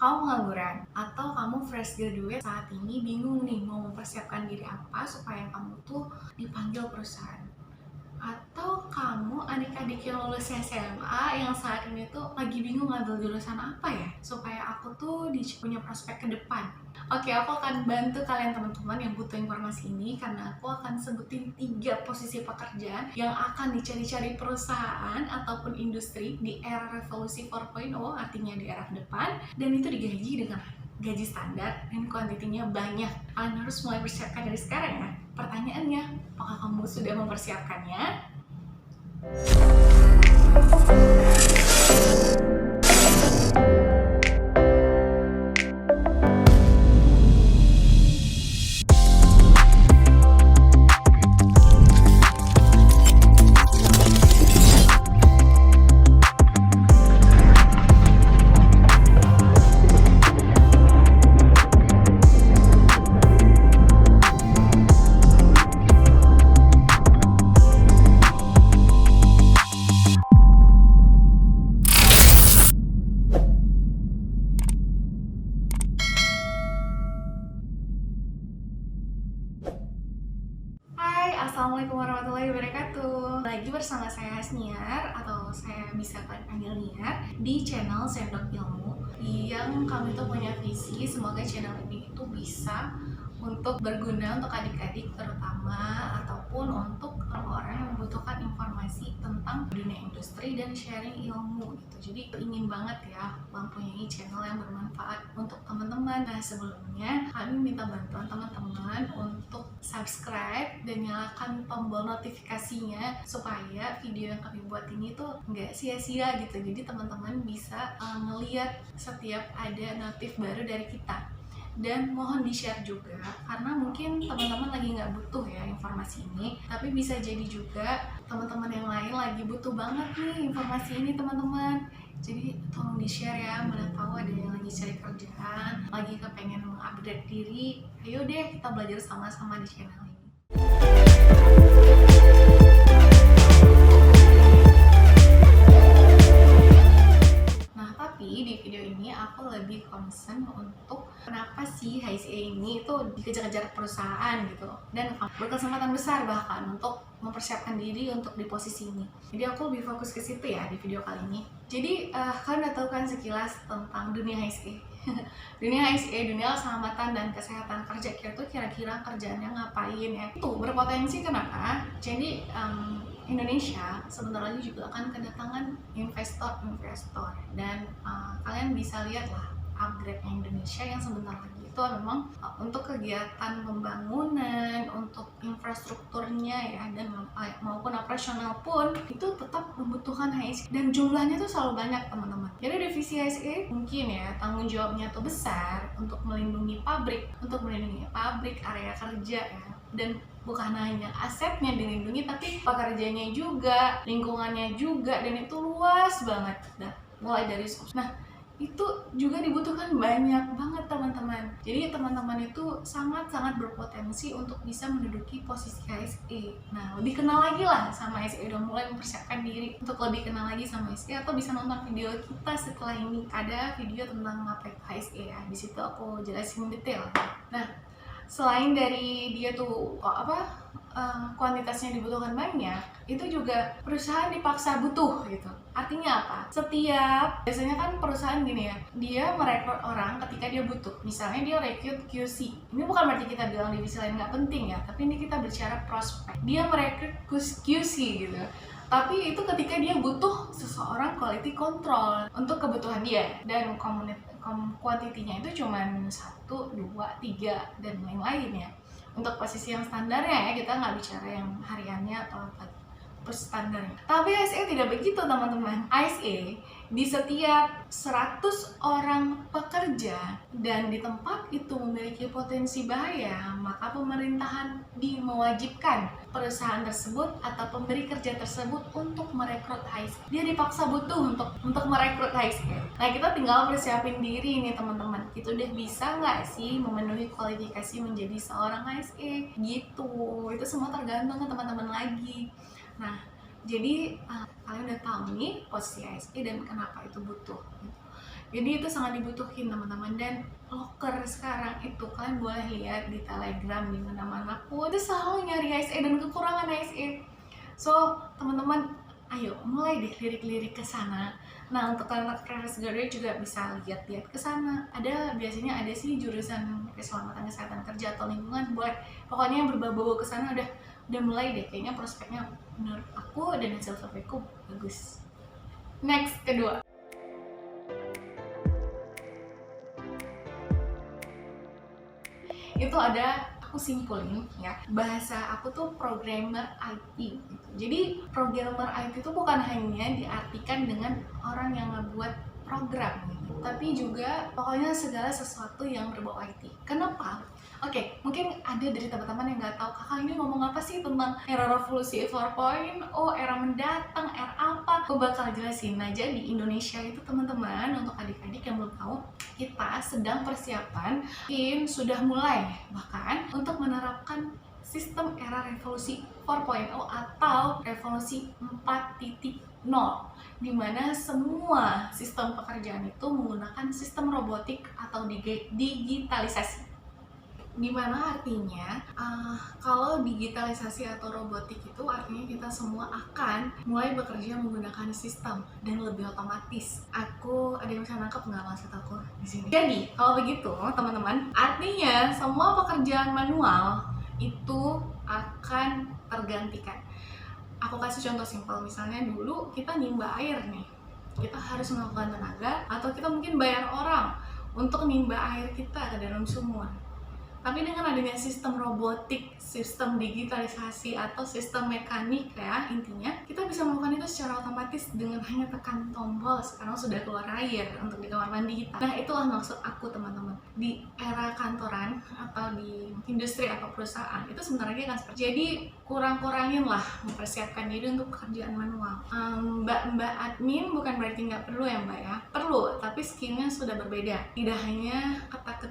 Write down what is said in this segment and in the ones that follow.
kamu pengangguran atau kamu fresh graduate saat ini bingung nih mau mempersiapkan diri apa supaya kamu tuh dipanggil perusahaan, atau kamu adik-adik yang lulus SMA yang saat ini tuh lagi bingung ngambil jurusan apa ya supaya aku tuh punya prospek ke depan. Oke, aku akan bantu kalian teman-teman yang butuh informasi ini karena aku akan sebutin 3 posisi pekerjaan yang akan dicari-cari perusahaan ataupun industri di era revolusi 4.0, artinya di era ke depan, dan itu digaji dengan gaji standar dan kuantitinya banyak. Kalian harus mulai persiapkan dari sekarang ya. Pertanyaannya, apakah kamu sudah mempersiapkannya? Hai, assalamualaikum warahmatullahi wabarakatuh. Lagi bersama saya Hasniar, atau saya bisa kalian panggil Niar, di channel Sendok Ilmu, yang kami tuh punya visi semoga channel ini itu bisa untuk berguna untuk adik-adik terutama, ataupun untuk orang-orang yang membutuhkan informasi tentang dunia industri dan sharing ilmu gitu. Jadi ingin banget ya mempunyai channel yang bermanfaat untuk teman-teman. Nah, sebelumnya kami minta bantuan teman-teman untuk subscribe dan nyalakan tombol notifikasinya supaya video yang kami buat ini tuh nggak sia-sia gitu. Jadi teman-teman bisa melihat setiap ada notif baru dari kita. Dan mohon di-share juga, karena mungkin teman-teman lagi nggak butuh ya informasi ini, tapi bisa jadi juga teman-teman yang lain lagi butuh banget nih informasi ini teman-teman. Jadi tolong di-share ya, mana tahu ada yang lagi cari kerjaan, lagi kepengen mengupgrade diri. Ayo deh kita belajar sama-sama di channel ini. Nah, tapi di video ini aku lebih concern untuk kenapa sih HSE ini tuh dikejar-kejar perusahaan gitu, dan berkesempatan besar bahkan untuk mempersiapkan diri untuk di posisi ini. Jadi aku lebih fokus ke situ ya di video kali ini. Jadi kalian udah tahu kan sekilas tentang dunia HSE. Dunia HSE, dunia keselamatan dan kesehatan kerja, kira-kira kerjaannya ngapain ya? Itu berpotensi kenapa? Jadi Indonesia sebentar lagi juga akan kedatangan investor-investor, dan kalian bisa lihat lah upgrade Indonesia yang sebentar lagi itu memang untuk kegiatan pembangunan, untuk infrastrukturnya ya, dan maupun operasional pun itu tetap membutuhkan HSE, dan jumlahnya tuh selalu banyak teman-teman. Jadi divisi HSE mungkin ya tanggung jawabnya tuh besar untuk melindungi pabrik, area kerja ya, dan bukan hanya asetnya dilindungi tapi pekerjanya juga, lingkungannya juga, dan itu luas banget. Nah, mulai dari itu juga dibutuhkan banyak banget teman-teman. Jadi teman-teman itu sangat-sangat berpotensi untuk bisa menduduki posisi HSE. Nah, lebih kenal lagi lah sama HSE, udah mulai mempersiapkan diri untuk lebih kenal lagi sama HSE, atau bisa nonton video kita setelah ini. Ada video tentang ngapain HSE ya, di situ aku jelasin detail. Nah, selain dari dia tuh kuantitasnya dibutuhkan banyak, itu juga perusahaan dipaksa butuh gitu. Artinya apa? Biasanya kan perusahaan gini ya, dia merekrut orang ketika dia butuh. Misalnya dia rekrut QC. Ini bukan berarti kita bilang divisi lain nggak penting ya, tapi ini kita bicara prospek. Dia merekrut QC gitu. Tapi itu ketika dia butuh seseorang quality control untuk kebutuhan dia, dan kuantitinya itu cuma 1, 2, 3 dan lain-lain ya. Untuk posisi yang standarnya ya, kita nggak bicara yang hariannya atau apa standarnya. Tapi HSE tidak begitu teman-teman. HSE di setiap 100 orang pekerja dan di tempat itu memiliki potensi bahaya, maka pemerintahan mewajibkan perusahaan tersebut atau pemberi kerja tersebut untuk merekrut HSE. Dia dipaksa butuh untuk merekrut HSE. Nah, kita tinggal persiapin diri nih teman-teman. Kita udah bisa nggak sih memenuhi kualifikasi menjadi seorang HSE gitu. Itu semua tergantung ke teman-teman lagi. Nah, jadi kalian udah tahu nih posisi HSE dan kenapa itu butuh. Jadi itu sangat dibutuhin teman-teman. Dan loker sekarang itu kalian boleh lihat di Telegram di mana-mana pun itu selalu nyari HSE dan kekurangan HSE. So teman-teman, ayo mulai deh lirik-lirik ke sana. Nah, untuk anak fresh graduate juga bisa lihat-lihat ke sana. Biasanya ada sih jurusan keselamatan kesehatan kerja atau lingkungan, boleh. Pokoknya yang berbau-bau ke sana udah mulai deh, kayaknya prospeknya menurut aku dan hasil surveiku bagus. Next, kedua. Itu ada, aku simpulin ya, bahasa aku tuh programmer IT gitu. Jadi programmer IT itu bukan hanya diartikan dengan orang yang ngebuat program gitu, tapi juga pokoknya segala sesuatu yang berbau IT. Kenapa? Oke, mungkin ada dari teman-teman yang nggak tahu, kakak ini ngomong apa sih tentang era revolusi 4.0, era mendatang, era apa? Aku bakal jelasin. Nah, jadi Indonesia itu teman-teman, untuk adik-adik yang belum tahu, kita sedang persiapan, sudah mulai bahkan untuk menerapkan sistem era revolusi 4.0 atau revolusi 4.0, di mana semua sistem pekerjaan itu menggunakan sistem robotik atau digitalisasi. Dimana artinya kalau digitalisasi atau robotik itu artinya kita semua akan mulai bekerja menggunakan sistem dan lebih otomatis. Ada yang bisa nangkep nggak maksud aku di sini? Jadi kalau begitu teman-teman, artinya semua pekerjaan manual itu akan tergantikan. Aku kasih contoh simpel, misalnya dulu kita nimba air nih, kita harus melakukan tenaga atau kita mungkin bayar orang untuk nimba air kita ke dalam sumur. Tapi dengan adanya sistem robotik, sistem digitalisasi atau sistem mekanik ya, intinya kita bisa melakukan itu secara otomatis dengan hanya tekan tombol. Sekarang sudah keluar air untuk di kamar mandi kita. Nah, itulah maksud aku teman-teman. Di era kantoran atau di industri atau perusahaan itu sebentar lagi akan seperti. Jadi kurang-kurangin lah mempersiapkan diri untuk pekerjaan manual. Mbak admin bukan berarti nggak perlu ya mbak ya, perlu, tapi skillnya sudah berbeda. Tidak hanya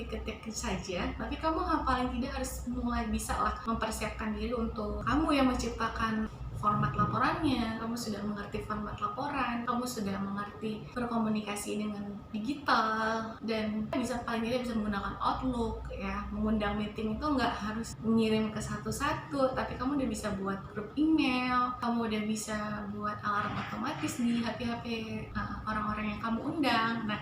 ketik saja, tapi kamu paling tidak harus mulai bisa lah mempersiapkan diri untuk kamu yang menciptakan format laporannya, kamu sudah mengerti format laporan, kamu sudah mengerti berkomunikasi dengan digital, dan paling tidak bisa menggunakan Outlook ya. Mengundang meeting itu nggak harus mengirim ke satu-satu, tapi kamu udah bisa buat grup email, kamu udah bisa buat alarm otomatis di HP orang-orang yang kamu undang. Nah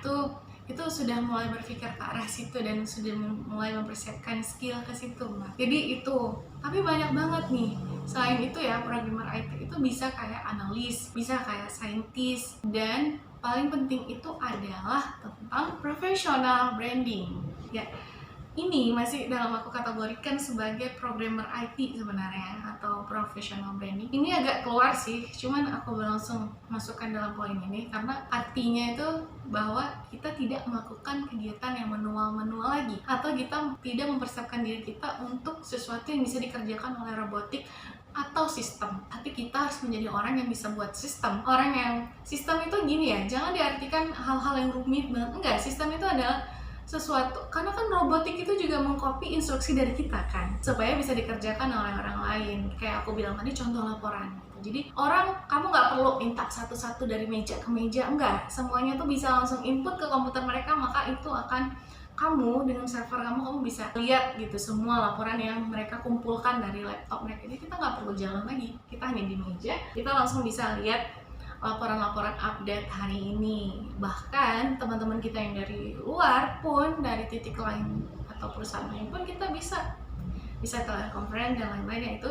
itu sudah mulai berpikir ke arah situ dan sudah mulai mempersiapkan skill ke situ. Jadi itu, tapi banyak banget nih. Selain itu ya, programmer IT itu bisa kayak analis, bisa kayak saintis, dan paling penting itu adalah tentang professional branding. Ya, ini masih dalam aku kategorikan sebagai programmer IT sebenarnya, atau professional branding. Ini agak keluar sih, cuman aku langsung masukkan dalam poin ini karena artinya itu bahwa kita tidak melakukan kegiatan yang manual lagi, atau kita tidak mempersiapkan diri kita untuk sesuatu yang bisa dikerjakan oleh robotik atau sistem, tapi kita harus menjadi orang yang bisa buat sistem. Sistem itu gini ya, jangan diartikan hal-hal yang rumit banget, enggak. Sistem itu adalah sesuatu, karena kan robotik itu juga mengcopy instruksi dari kita kan, supaya bisa dikerjakan oleh orang lain. Kayak aku bilang tadi, contoh laporan gitu. Jadi kamu nggak perlu minta satu-satu dari meja ke meja, enggak, semuanya tuh bisa langsung input ke komputer mereka, maka itu akan kamu dengan server kamu bisa lihat gitu semua laporan yang mereka kumpulkan dari laptop mereka. Jadi kita nggak perlu jalan lagi, kita hanya di meja, kita langsung bisa lihat laporan-laporan update hari ini. Bahkan teman-teman kita yang dari luar pun, dari titik lain atau perusahaan lain pun, kita bisa telekonferensi dan lain-lainnya.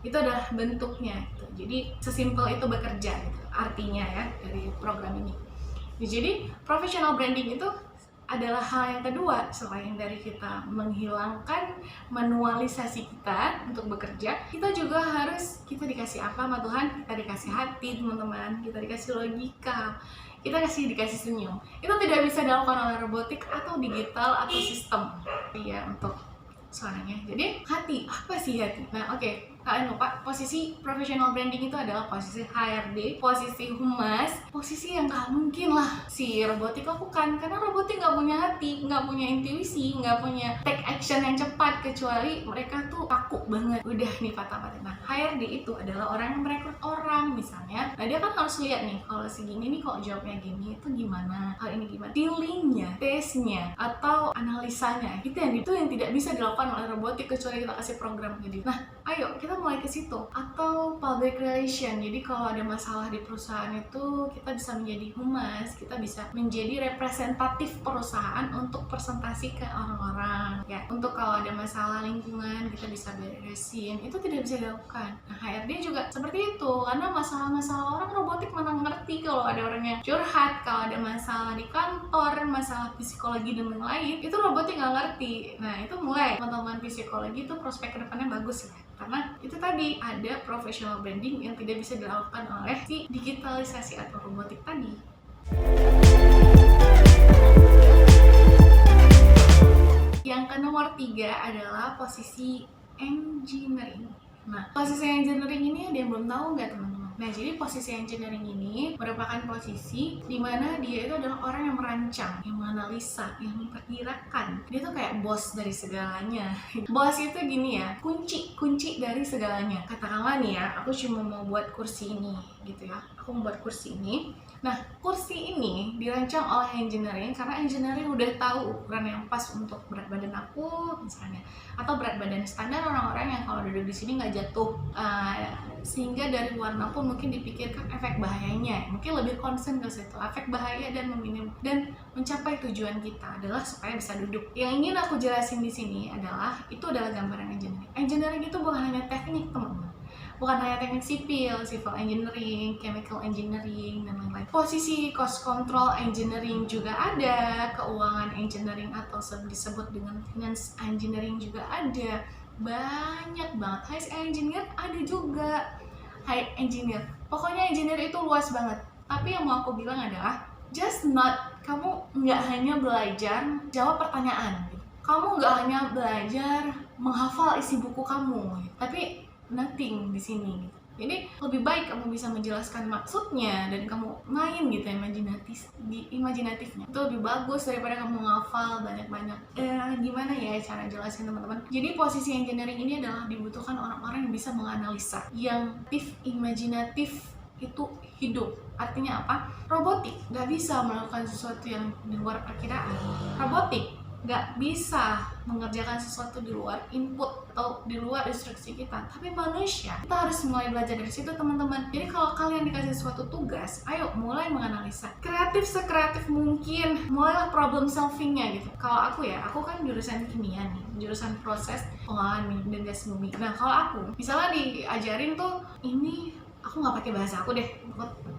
Itu adalah bentuknya gitu. Jadi sesimpel itu bekerja gitu artinya ya dari program ini. Jadi professional branding itu adalah hal yang kedua, selain dari kita menghilangkan manualisasi kita untuk bekerja, kita juga kita dikasih apa sama Tuhan? Kita dikasih hati teman-teman, kita dikasih logika, kita dikasih senyum. Itu tidak bisa dilakukan oleh robotik atau digital atau sistem. Iya, untuk suaranya. Jadi hati, apa sih hati? Nah oke, kalian lupa, posisi professional branding itu adalah posisi HRD, posisi humas, posisi yang gak mungkin lah si robotik lakukan, karena robotik gak punya hati, gak punya intuisi, gak punya take action yang cepat, kecuali mereka tuh kaku banget, udah nih patah-patah. Nah HRD itu adalah orang yang merekrut orang misalnya. Nah dia kan harus lihat nih, kalau segini nih kok jawabnya gini, itu gimana, hal ini gimana, feelingnya, tesnya, atau analisanya, itu yang tidak bisa dilakukan oleh robotik kecuali kita kasih program ke dia. Nah ayo kita mulai ke situ. Atau public relation, jadi kalau ada masalah di perusahaan itu kita bisa menjadi humas, kita bisa menjadi representatif perusahaan untuk presentasi ke orang-orang ya. Untuk kalau ada masalah lingkungan kita bisa beresin, itu tidak bisa dilakukan. Nah HRD juga seperti itu, karena masalah-masalah orang robotik mana ngerti. Kalau ada orang yang curhat, kalau ada masalah di kantor, masalah psikologi dan lain-lain, itu robotik nggak ngerti. Nah itu mulai teman-teman psikologi itu prospek kedepannya bagus ya, karena itu tadi ada professional branding yang tidak bisa dilakukan oleh si digitalisasi atau robotik tadi. Yang ke nomor 3 adalah posisi engineering. Nah, posisi engineering ini ada yang belum tahu nggak teman-teman? Nah, jadi posisi engineering ini merupakan posisi di mana dia itu adalah orang yang merancang, yang menganalisa, yang memperkirakan. Dia tuh kayak bos dari segalanya. Bos itu gini ya, kunci dari segalanya. Katakanlah nih ya, aku cuma mau buat kursi ini gitu ya. Aku mau buat kursi ini. Nah, kursi ini dirancang oleh engineering karena engineering udah tahu ukuran yang pas untuk berat badan aku misalnya, atau berat badan standar orang-orang yang kalau duduk di sini nggak jatuh, sehingga dari warna pun mungkin dipikirkan efek bahayanya, mungkin lebih concern ke situ, efek bahaya dan mencapai tujuan kita adalah supaya bisa duduk. Yang ingin aku jelasin di sini adalah itu adalah gambaran engineering. Engineering itu bukan hanya teknik teman-teman. Bukan hanya teknik sipil, civil engineering, chemical engineering, dan lain-lain. Posisi cost control engineering juga ada, keuangan engineering atau disebut dengan finance engineering juga ada. Banyak banget. High engineer ada juga. High engineer. Pokoknya engineer itu luas banget. Tapi yang mau aku bilang adalah just not, kamu nggak hanya belajar jawab pertanyaan. Kamu nggak hanya belajar menghafal isi buku kamu, tapi nothing di sini. Jadi lebih baik kamu bisa menjelaskan maksudnya dan kamu main gitu imajinatifnya. Itu lebih bagus daripada kamu ngafal banyak-banyak. Gimana ya cara jelasin teman-teman? Jadi posisi engineering ini adalah dibutuhkan orang-orang yang bisa menganalisa, yang imajinatif itu hidup. Artinya apa? Robotik nggak bisa melakukan sesuatu yang di luar perkiraan. Robotik nggak bisa mengerjakan sesuatu di luar input atau di luar instruksi kita. Tapi manusia, kita harus mulai belajar dari situ teman-teman. Jadi kalau kalian dikasih suatu tugas, ayo mulai menganalisa. Kreatif sekreatif mungkin, mulailah problem solvingnya gitu. Kalau aku ya, aku kan jurusan kimia nih, jurusan proses pengolahan minyak dan gas bumi. Nah kalau aku, misalnya diajarin tuh ini, aku nggak pakai bahasa aku deh,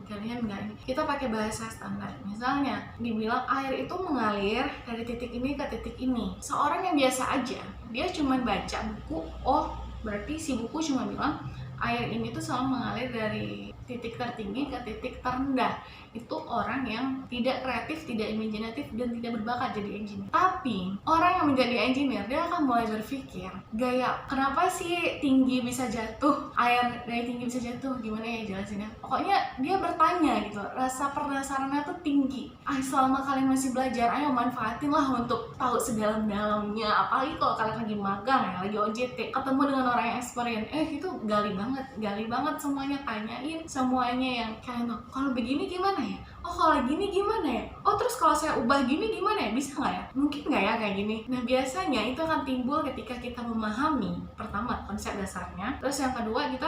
kalian nggak ini, kita pakai bahasa standar. Misalnya dibilang air itu mengalir dari titik ini ke titik ini. Seorang yang biasa aja, dia cuma baca buku, oh berarti si buku cuma bilang air ini tuh selalu mengalir dari titik tertinggi ke titik terendah. Itu orang yang tidak kreatif, tidak imajinatif, dan tidak berbakat jadi engineer. Tapi orang yang menjadi engineer, dia akan mulai berpikir gaya, kenapa sih tinggi bisa jatuh, air dari tinggi bisa jatuh, gimana ya jelasinnya. Pokoknya dia bertanya gitu, rasa penasarannya tuh tinggi. Selama kalian masih belajar, ayo manfaatin lah untuk tahu sedalam-dalamnya. Apalagi kalau kalian lagi magang ya, lagi OJT, ketemu dengan orang yang experience, itu gali banget semuanya, tanyain semuanya yang kalian tahu. Kalau begini gimana ya? Oh kalau gini gimana ya? Oh terus kalau saya ubah gini gimana ya? Bisa nggak ya? Mungkin nggak ya kayak gini? Nah biasanya itu akan timbul ketika kita memahami pertama konsep dasarnya, terus yang kedua kita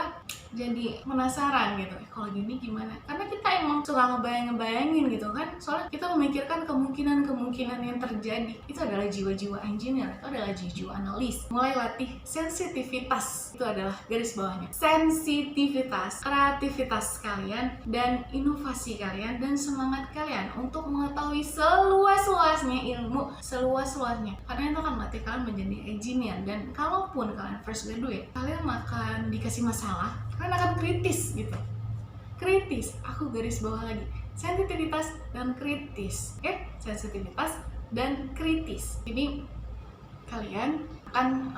jadi penasaran gitu, kalau gini gimana? Karena kita emang suka ngebayangin gitu kan, soalnya kita memikirkan kemungkinan yang terjadi. Itu adalah jiwa-jiwa engineer, itu adalah jiwa-jiwa analis. Mulai latih sensitivitas, itu adalah garis bawahnya, sensitivitas, kreativitas kalian, dan inovasi kalian, dan semangat kalian untuk mengetahui seluas-luasnya ilmu, seluas-luasnya. Karena itu akan melatih kalian menjadi engineer. Dan kalaupun kalian fresh graduate, kalian akan dikasih masalah, kalian akan kritis gitu. Kritis, aku garis bawah lagi, sensitivitas dan kritis. Sensitivitas dan kritis. Jadi kalian akan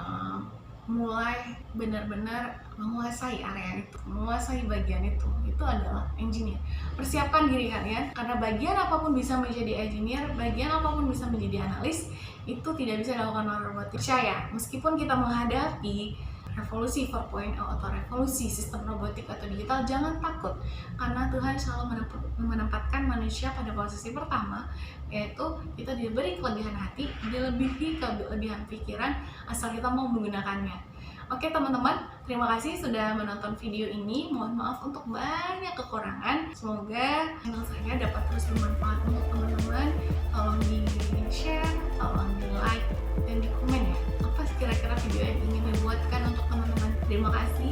mulai benar-benar menguasai area itu, menguasai bagian itu adalah engineer. Persiapkan diri kalian, karena bagian apapun bisa menjadi engineer, bagian apapun bisa menjadi analis, itu tidak bisa dilakukan oleh robot. Percaya, meskipun kita menghadapi revolusi 4.0 atau revolusi sistem robotik atau digital, jangan takut, karena Tuhan selalu menempatkan manusia pada posisi pertama, yaitu kita diberi kelebihan hati, dilebihi kelebihan pikiran, asal kita mau menggunakannya. Oke teman-teman, terima kasih sudah menonton video ini. Mohon maaf untuk banyak kekurangan. Semoga channel saya dapat terus bermanfaat untuk teman-teman. Tolong di share, tolong di like, dan di komen ya. Apa kira-kira video yang ingin dibuatkan untuk teman-teman. Terima kasih.